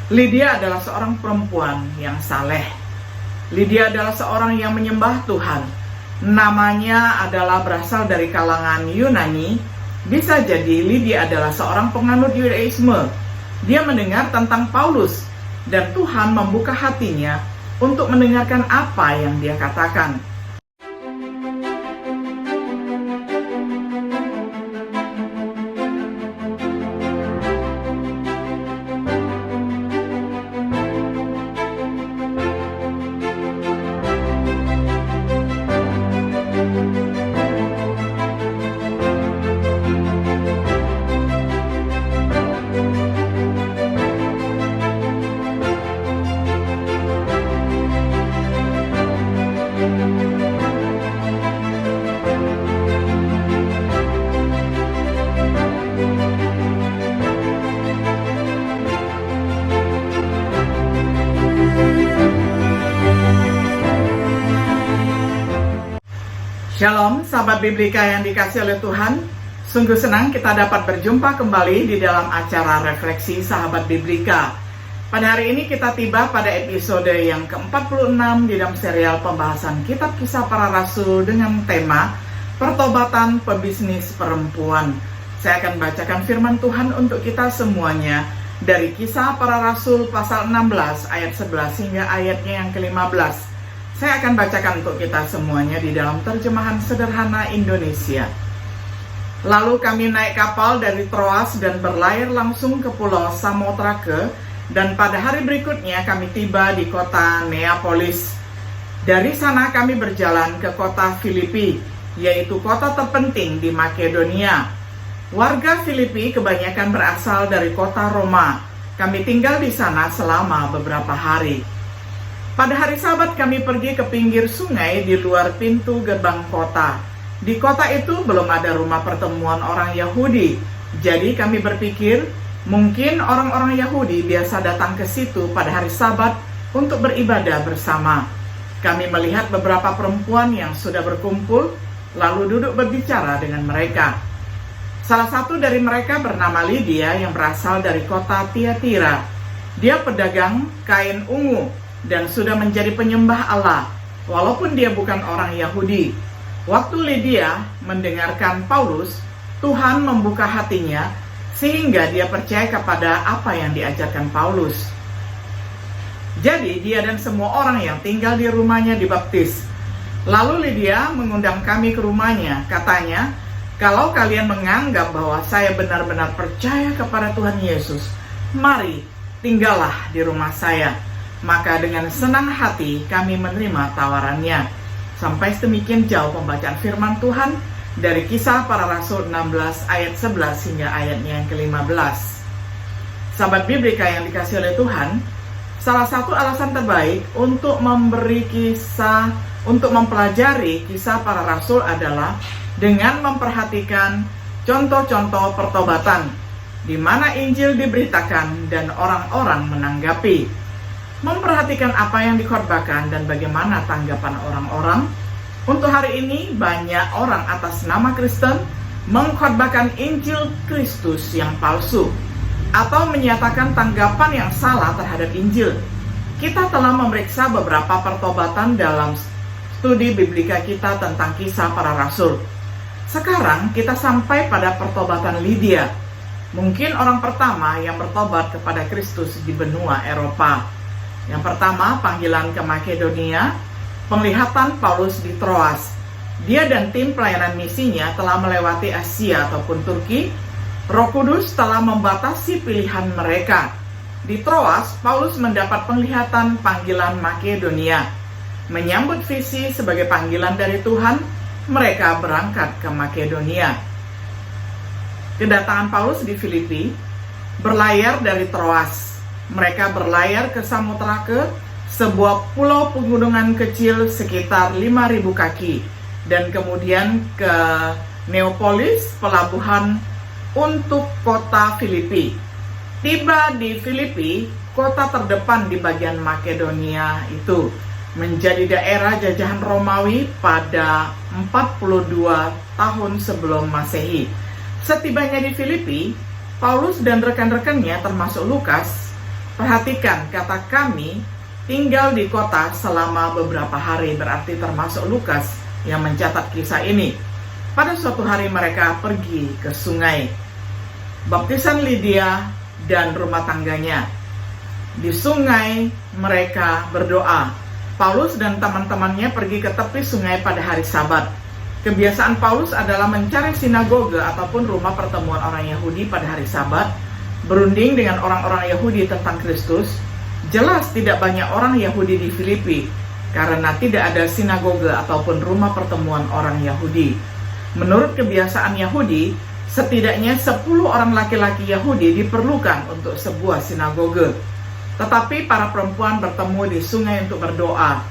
Lydia adalah seorang perempuan yang saleh. Lydia adalah seorang yang menyembah Tuhan. Namanya adalah berasal dari kalangan Yunani. Bisa jadi Lydia adalah seorang penganut Yudaisme. Dia mendengar tentang Paulus dan Tuhan membuka hatinya untuk mendengarkan apa yang dia katakan. Shalom sahabat Biblika yang dikasih oleh Tuhan. Sungguh senang kita dapat berjumpa kembali di dalam acara Refleksi Sahabat Biblika. Pada hari ini kita tiba pada episode yang ke-46 di dalam serial pembahasan Kitab Kisah Para Rasul dengan tema Pertobatan Pebisnis Perempuan. Saya akan bacakan firman Tuhan untuk kita semuanya dari Kisah Para Rasul pasal 16 ayat 11 hingga ayatnya yang ke-15. Saya akan bacakan untuk kita semuanya di dalam terjemahan sederhana Indonesia. Lalu kami naik kapal dari Troas dan berlayar langsung ke pulau Samotrake, dan pada hari berikutnya kami tiba di kota Neapolis. Dari sana kami berjalan ke kota Filipi, yaitu kota terpenting di Makedonia. Warga Filipi kebanyakan berasal dari kota Roma. Kami tinggal di sana selama beberapa hari. Pada hari Sabat kami pergi ke pinggir sungai di luar pintu gerbang kota. Di kota itu belum ada rumah pertemuan orang Yahudi. Jadi kami berpikir mungkin orang-orang Yahudi biasa datang ke situ pada hari Sabat untuk beribadah bersama. Kami melihat beberapa perempuan yang sudah berkumpul lalu duduk berbicara dengan mereka. Salah satu dari mereka bernama Lydia yang berasal dari kota Tiatira. Dia pedagang kain ungu dan sudah menjadi penyembah Allah, walaupun dia bukan orang Yahudi. Waktu Lydia mendengarkan Paulus, Tuhan membuka hatinya sehingga dia percaya kepada apa yang diajarkan Paulus. Jadi dia dan semua orang yang tinggal di rumahnya dibaptis. Lalu Lydia mengundang kami ke rumahnya. Katanya, kalau kalian menganggap bahwa saya benar-benar percaya kepada Tuhan Yesus, mari tinggallah di rumah saya. Maka dengan senang hati kami menerima tawarannya. Sampai sedemikian jauh pembacaan firman Tuhan dari Kisah Para Rasul 16 ayat 11 hingga ayatnya yang ke-15. Sahabat Biblika yang dikasih oleh Tuhan, salah satu alasan terbaik untuk mempelajari kisah para rasul adalah dengan memperhatikan contoh-contoh pertobatan di mana Injil diberitakan dan orang-orang menanggapi. Memperhatikan apa yang dikhotbahkan dan bagaimana tanggapan orang-orang. Untuk hari ini banyak orang atas nama Kristen mengkhotbahkan Injil Kristus yang palsu atau menyatakan tanggapan yang salah terhadap Injil. Kita telah memeriksa beberapa pertobatan dalam studi Biblika kita tentang kisah para rasul. Sekarang kita sampai pada pertobatan Lydia, mungkin orang pertama yang bertobat kepada Kristus di benua Eropa. Yang pertama, panggilan ke Makedonia, penglihatan Paulus di Troas. Dia dan tim pelayanan misinya telah melewati Asia ataupun Turki. Roh Kudus telah membatasi pilihan mereka. Di Troas, Paulus mendapat penglihatan panggilan Makedonia. Menyambut visi sebagai panggilan dari Tuhan, mereka berangkat ke Makedonia. Kedatangan Paulus di Filipi, berlayar dari Troas. Mereka berlayar ke Samotrake, sebuah pulau pegunungan kecil sekitar 5.000 kaki, dan kemudian ke Neapolis, pelabuhan untuk kota Filipi. Tiba di Filipi, kota terdepan di bagian Makedonia itu, menjadi daerah jajahan Romawi pada 42 tahun sebelum Masehi. Setibanya di Filipi, Paulus dan rekan-rekannya termasuk Lukas Perhatikan kata kami tinggal di kota selama beberapa hari, berarti termasuk Lukas yang mencatat kisah ini. Pada suatu hari mereka pergi ke sungai. Baptisan Lydia dan rumah tangganya. Di sungai mereka berdoa. Paulus dan teman-temannya pergi ke tepi sungai pada hari Sabat. Kebiasaan Paulus adalah mencari sinagoge ataupun rumah pertemuan orang Yahudi pada hari Sabat, berunding dengan orang-orang Yahudi tentang Kristus. Jelas tidak banyak orang Yahudi di Filipi, karena tidak ada sinagoge ataupun rumah pertemuan orang Yahudi. Menurut kebiasaan Yahudi, setidaknya 10 orang laki-laki Yahudi diperlukan untuk sebuah sinagoge. Tetapi para perempuan bertemu di sungai untuk berdoa,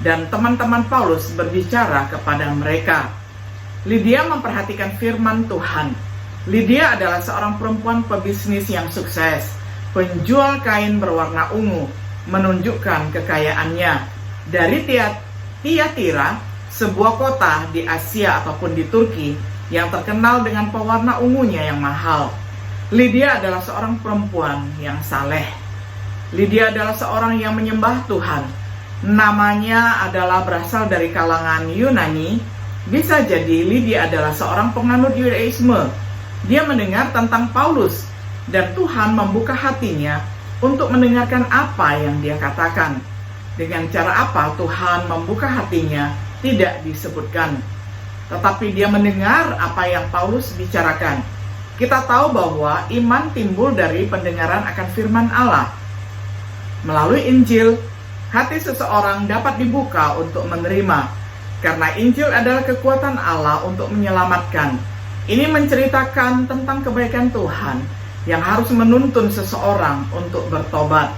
dan teman-teman Paulus berbicara kepada mereka. Lydia memperhatikan firman Tuhan. Lydia adalah seorang perempuan pebisnis yang sukses, penjual kain berwarna ungu, menunjukkan kekayaannya. Dari Tiatira, sebuah kota di Asia ataupun di Turki yang terkenal dengan pewarna ungunya yang mahal. Lydia adalah seorang perempuan yang saleh. Lydia adalah seorang yang menyembah Tuhan. Namanya adalah berasal dari kalangan Yunani. Bisa jadi Lydia adalah seorang penganut Yudaisme. Dia mendengar tentang Paulus, dan Tuhan membuka hatinya untuk mendengarkan apa yang dia katakan. Dengan cara apa Tuhan membuka hatinya tidak disebutkan, tetapi dia mendengar apa yang Paulus bicarakan. Kita tahu bahwa iman timbul dari pendengaran akan firman Allah. Melalui Injil, hati seseorang dapat dibuka untuk menerima, karena Injil adalah kekuatan Allah untuk menyelamatkan. Ini menceritakan tentang kebaikan Tuhan yang harus menuntun seseorang untuk bertobat.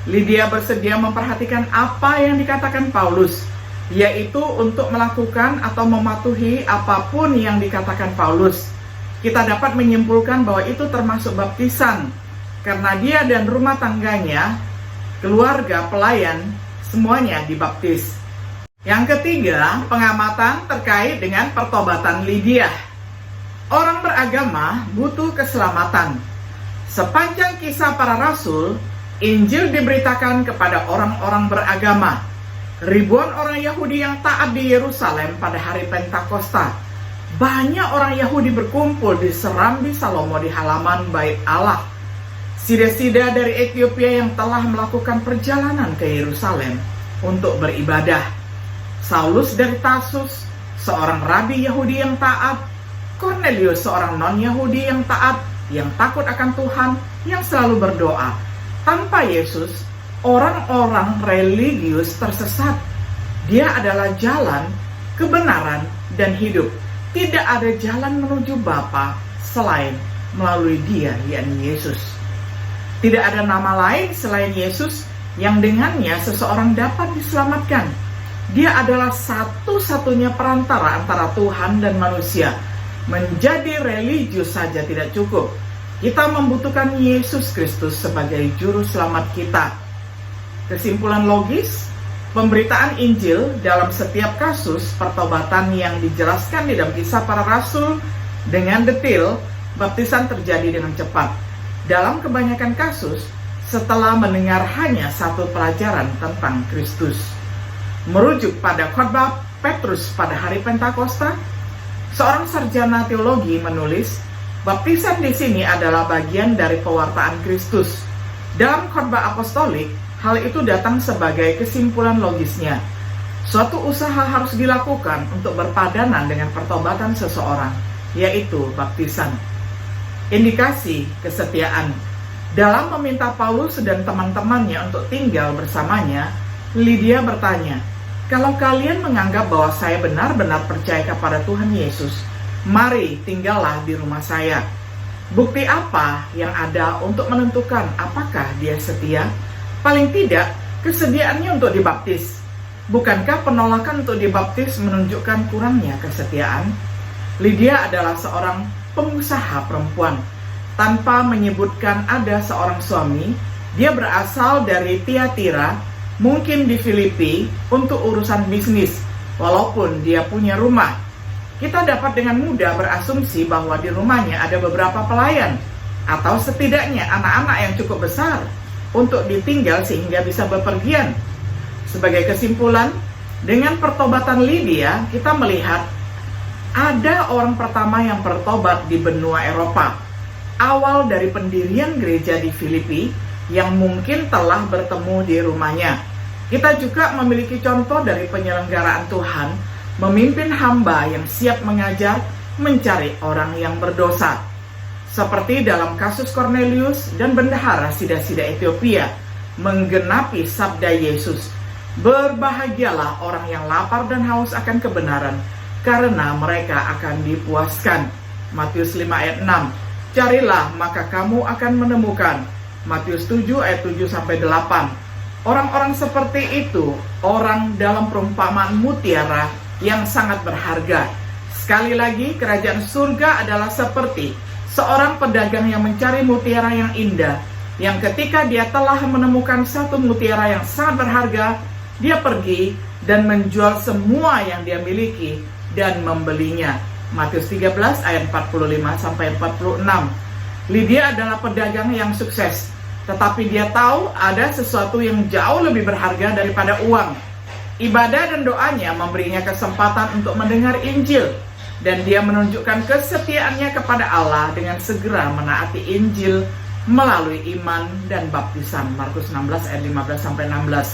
Lydia bersedia memperhatikan apa yang dikatakan Paulus, yaitu untuk melakukan atau mematuhi apapun yang dikatakan Paulus. Kita dapat menyimpulkan bahwa itu termasuk baptisan, karena dia dan rumah tangganya, keluarga, pelayan, semuanya dibaptis. Yang ketiga, pengamatan terkait dengan pertobatan Lydia. Orang beragama butuh keselamatan. Sepanjang kisah para rasul, Injil diberitakan kepada orang-orang beragama. Ribuan orang Yahudi yang taat di Yerusalem pada hari Pentakosta. Banyak orang Yahudi berkumpul di Serambi Salomo di halaman Bait Allah. Sida-sida dari Ethiopia yang telah melakukan perjalanan ke Yerusalem untuk beribadah. Saulus dari Tarsus, seorang rabi Yahudi yang taat. Cornelius, seorang non-Yahudi yang taat, yang takut akan Tuhan, yang selalu berdoa. Tanpa Yesus, orang-orang religius tersesat. Dia adalah jalan, kebenaran, dan hidup. Tidak ada jalan menuju Bapa selain melalui Dia, yakni Yesus. Tidak ada nama lain selain Yesus yang dengannya seseorang dapat diselamatkan. Dia adalah satu-satunya perantara antara Tuhan dan manusia. Menjadi religius saja tidak cukup. Kita membutuhkan Yesus Kristus sebagai juru selamat kita. Kesimpulan logis, pemberitaan Injil dalam setiap kasus pertobatan yang dijelaskan di dalam kisah para rasul dengan detail, baptisan terjadi dengan cepat. Dalam kebanyakan kasus, setelah mendengar hanya satu pelajaran tentang Kristus. Merujuk pada khotbah Petrus pada hari Pentakosta, seorang sarjana teologi menulis, baptisan di sini adalah bagian dari pewartaan Kristus. Dalam khotbah apostolik, hal itu datang sebagai kesimpulan logisnya. Suatu usaha harus dilakukan untuk berpadanan dengan pertobatan seseorang, yaitu baptisan. Indikasi kesetiaan. Dalam meminta Paulus dan teman-temannya untuk tinggal bersamanya, Lydia bertanya, "Kalau kalian menganggap bahwa saya benar-benar percaya kepada Tuhan Yesus, mari tinggallah di rumah saya." Bukti apa yang ada untuk menentukan apakah dia setia? Paling tidak, kesediaannya untuk dibaptis. Bukankah penolakan untuk dibaptis menunjukkan kurangnya kesetiaan? Lydia adalah seorang pengusaha perempuan. Tanpa menyebutkan ada seorang suami, dia berasal dari Tiatira, mungkin di Filipi, untuk urusan bisnis, walaupun dia punya rumah. Kita dapat dengan mudah berasumsi bahwa di rumahnya ada beberapa pelayan, atau setidaknya anak-anak yang cukup besar. untuk ditinggal sehingga bisa bepergian. Sebagai kesimpulan, dengan pertobatan Lydia, kita melihat ada orang pertama yang bertobat di benua Eropa. Awal dari pendirian gereja di Filipi yang mungkin telah bertemu di rumahnya. Kita juga memiliki contoh dari penyelenggaraan Tuhan, memimpin hamba yang siap mengajar, mencari orang yang berdosa. Seperti dalam kasus Cornelius dan bendahara sida-sida Ethiopia, menggenapi sabda Yesus, "Berbahagialah orang yang lapar dan haus akan kebenaran, karena mereka akan dipuaskan." Matius 5 ayat 6. "Carilah maka kamu akan menemukan." Matius 7 ayat 7-8. Orang-orang seperti itu, orang dalam perumpamaan mutiara yang sangat berharga. Sekali lagi, kerajaan surga adalah seperti seorang pedagang yang mencari mutiara yang indah, yang ketika dia telah menemukan satu mutiara yang sangat berharga, dia pergi dan menjual semua yang dia miliki dan membelinya. Matius 13 ayat 45-46. Lydia adalah pedagang yang sukses, tetapi dia tahu ada sesuatu yang jauh lebih berharga daripada uang. Ibadah dan doanya memberinya kesempatan untuk mendengar Injil, dan dia menunjukkan kesetiaannya kepada Allah dengan segera menaati Injil melalui iman dan baptisan. Markus 16 ayat 15-16.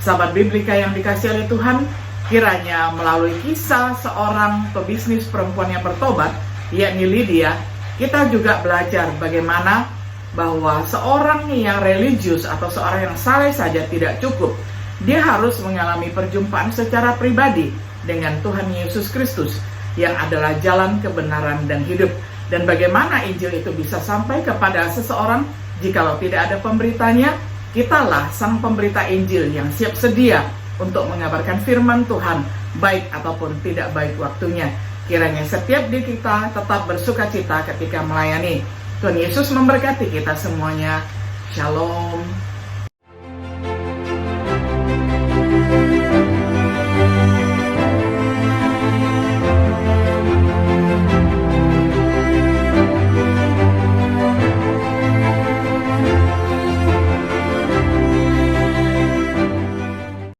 Sahabat Biblika yang dikasihi oleh Tuhan, kiranya melalui kisah seorang pebisnis perempuan yang bertobat, yakni Lydia, kita juga belajar bagaimana bahwa seorang yang religius atau seorang yang saleh saja tidak cukup. Dia harus mengalami perjumpaan secara pribadi dengan Tuhan Yesus Kristus yang adalah jalan kebenaran dan hidup. Dan bagaimana Injil itu bisa sampai kepada seseorang jikalau tidak ada pemberitanya? Kitalah sang pemberita Injil yang siap sedia untuk mengabarkan firman Tuhan, baik ataupun tidak baik waktunya. Kiranya setiap diri kita tetap bersuka cita ketika melayani. Tuhan Yesus memberkati kita semuanya. Shalom.